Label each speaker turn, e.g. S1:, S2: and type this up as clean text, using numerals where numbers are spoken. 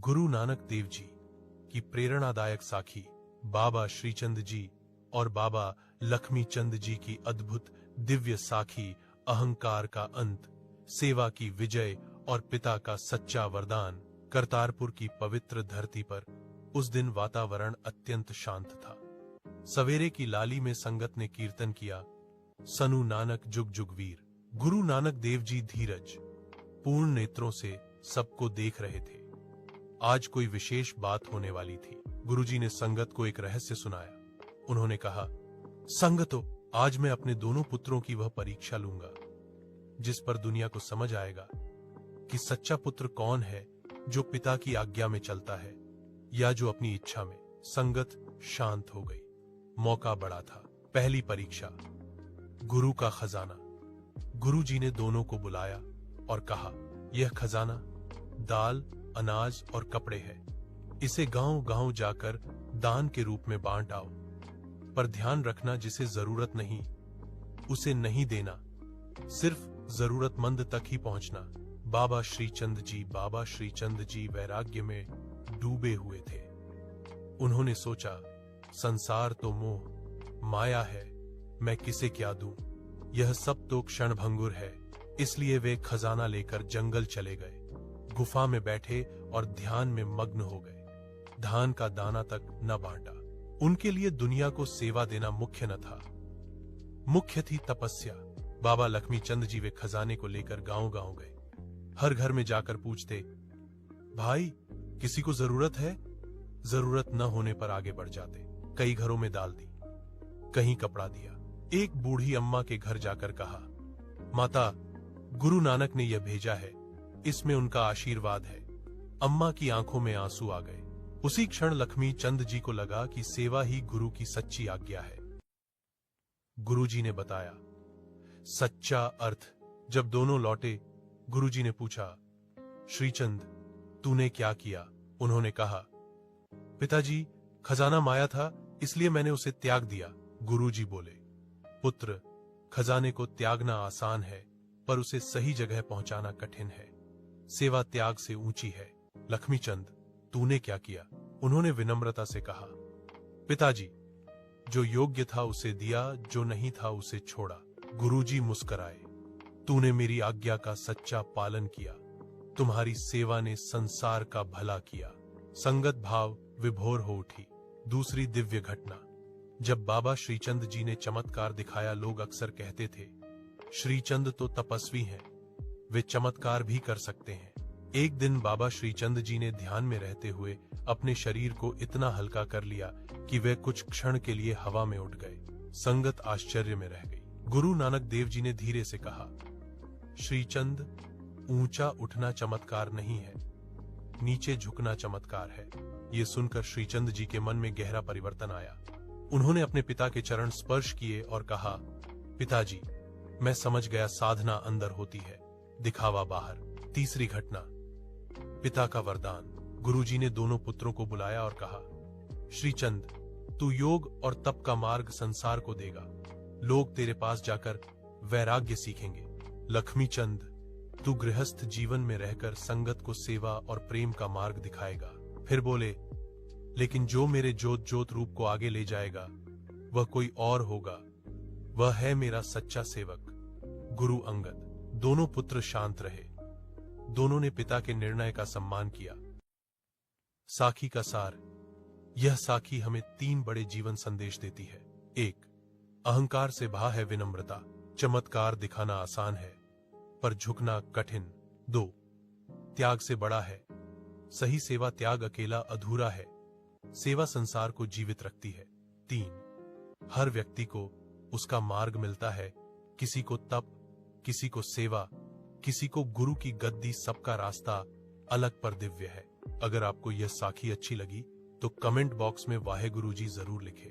S1: गुरु नानक देव जी की प्रेरणादायक साखी, बाबा श्रीचंद जी और बाबा लक्ष्मी चंद जी की अद्भुत दिव्य साखी, अहंकार का अंत, सेवा की विजय और पिता का सच्चा वरदान। करतारपुर की पवित्र धरती पर उस दिन वातावरण अत्यंत शांत था। सवेरे की लाली में संगत ने कीर्तन किया, सनु नानक जुग जुग वीर। गुरु नानक देव जी धीरज पूर्ण नेत्रों से सबको देख रहे थे। आज कोई विशेष बात होने वाली थी। गुरुजी ने संगत को एक रहस्य सुनाया। उन्होंने कहा, संगतो, आज मैं अपने दोनों पुत्रों की वह परीक्षा लूंगा जिस पर दुनिया को समझ आएगा कि सच्चा पुत्र कौन है, जो पिता की आज्ञा में चलता है या जो अपनी इच्छा में। संगत शांत हो गई। मौका बड़ा था। पहली परीक्षा, गुरु का खजाना। गुरुजी ने दोनों को बुलाया और कहा, यह खजाना दाल, अनाज और कपड़े है। इसे गांव-गांव जाकर दान के रूप में बांट आओ, पर ध्यान रखना, जिसे जरूरत नहीं उसे नहीं देना, सिर्फ जरूरतमंद तक ही पहुंचना। बाबा श्रीचंद जी वैराग्य में डूबे हुए थे। उन्होंने सोचा, संसार तो मोह माया है, मैं किसे क्या दूं, यह सब तो क्षणभंगुर है। इसलिए वे खजाना लेकर जंगल चले गए, गुफा में बैठे और ध्यान में मग्न हो गए। धान का दाना तक न बांटा। उनके लिए दुनिया को सेवा देना मुख्य न था, मुख्य थी तपस्या। बाबा लक्ष्मी चंद जी वे खजाने को लेकर गांव-गांव गए। हर घर में जाकर पूछते, भाई किसी को जरूरत है? जरूरत न होने पर आगे बढ़ जाते। कई घरों में दाल दी, कहीं कपड़ा दिया। एक बूढ़ी अम्मा के घर जाकर कहा, माता, गुरु नानक ने यह भेजा है, इसमें उनका आशीर्वाद है। अम्मा की आंखों में आंसू आ गए। उसी क्षण लक्ष्मी चंद जी को लगा कि सेवा ही गुरु की सच्ची आज्ञा है। गुरुजी ने बताया सच्चा अर्थ। जब दोनों लौटे, गुरुजी ने पूछा, श्रीचंद, तूने क्या किया? उन्होंने कहा, पिताजी, खजाना माया था, इसलिए मैंने उसे त्याग दिया। गुरुजी बोले, पुत्र, खजाने को त्यागना आसान है, पर उसे सही जगह पहुंचाना कठिन है। सेवा त्याग से ऊंची है। लक्ष्मीचंद, तूने क्या किया? उन्होंने विनम्रता से कहा, पिताजी, जो योग्य था उसे दिया, जो नहीं था उसे छोड़ा। गुरुजी मुस्कुराए, तूने मेरी आज्ञा का सच्चा पालन किया। तुम्हारी सेवा ने संसार का भला किया। संगत भाव विभोर हो उठी। दूसरी दिव्य घटना, जब बाबा श्रीचंद जी ने चमत्कार दिखाया, लोग अक्सर कहते थे, श्रीचंद तो तपस्वी हैं, वे चमत्कार भी कर सकते हैं। एक दिन बाबा श्रीचंद जी ने ध्यान में रहते हुए अपने शरीर को इतना हल्का कर लिया कि वे कुछ क्षण के लिए हवा में उठ गए। संगत आश्चर्य में रह गई। गुरु नानक देव जी ने धीरे से कहा, श्रीचंद, ऊंचा उठना चमत्कार नहीं है, नीचे झुकना चमत्कार है। ये सुनकर श्रीचंद जी के मन में गहरा परिवर्तन आया। उन्होंने अपने पिता के चरण स्पर्श किए और कहा, पिताजी, मैं समझ गया, साधना अंदर होती है, दिखावा बाहर। तीसरी घटना, पिता का वरदान। गुरुजी ने दोनों पुत्रों को बुलाया और कहा, श्रीचंद, तू योग और तप का मार्ग संसार को देगा। लोग तेरे पास जाकर वैराग्य सीखेंगे। लक्ष्मीचंद, तू गृहस्थ जीवन में रहकर संगत को सेवा और प्रेम का मार्ग दिखाएगा। फिर बोले, लेकिन जो मेरे ज्योत ज्योत रूप को आगे ले जाएगा वह कोई और होगा, वह है मेरा सच्चा सेवक, गुरु अंगद। दोनों पुत्र शांत रहे। दोनों ने पिता के निर्णय का सम्मान किया। साखी का सार, यह साखी हमें 3 बड़े जीवन संदेश देती है। 1, अहंकार से भा है विनम्रता। चमत्कार दिखाना आसान है, पर झुकना कठिन। 2, त्याग से बड़ा है। सही सेवा त्याग अकेला अधूरा है। सेवा संसार को जीवित रखती है। 3, हर व्यक्ति को उसका मार्ग मिलता है, किसी को तप, किसी को सेवा, किसी को गुरु की गद्दी। सबका रास्ता अलग पर दिव्य है। अगर आपको यह साखी अच्छी लगी तो कमेंट बॉक्स में वाहे गुरुजी जरूर लिखें।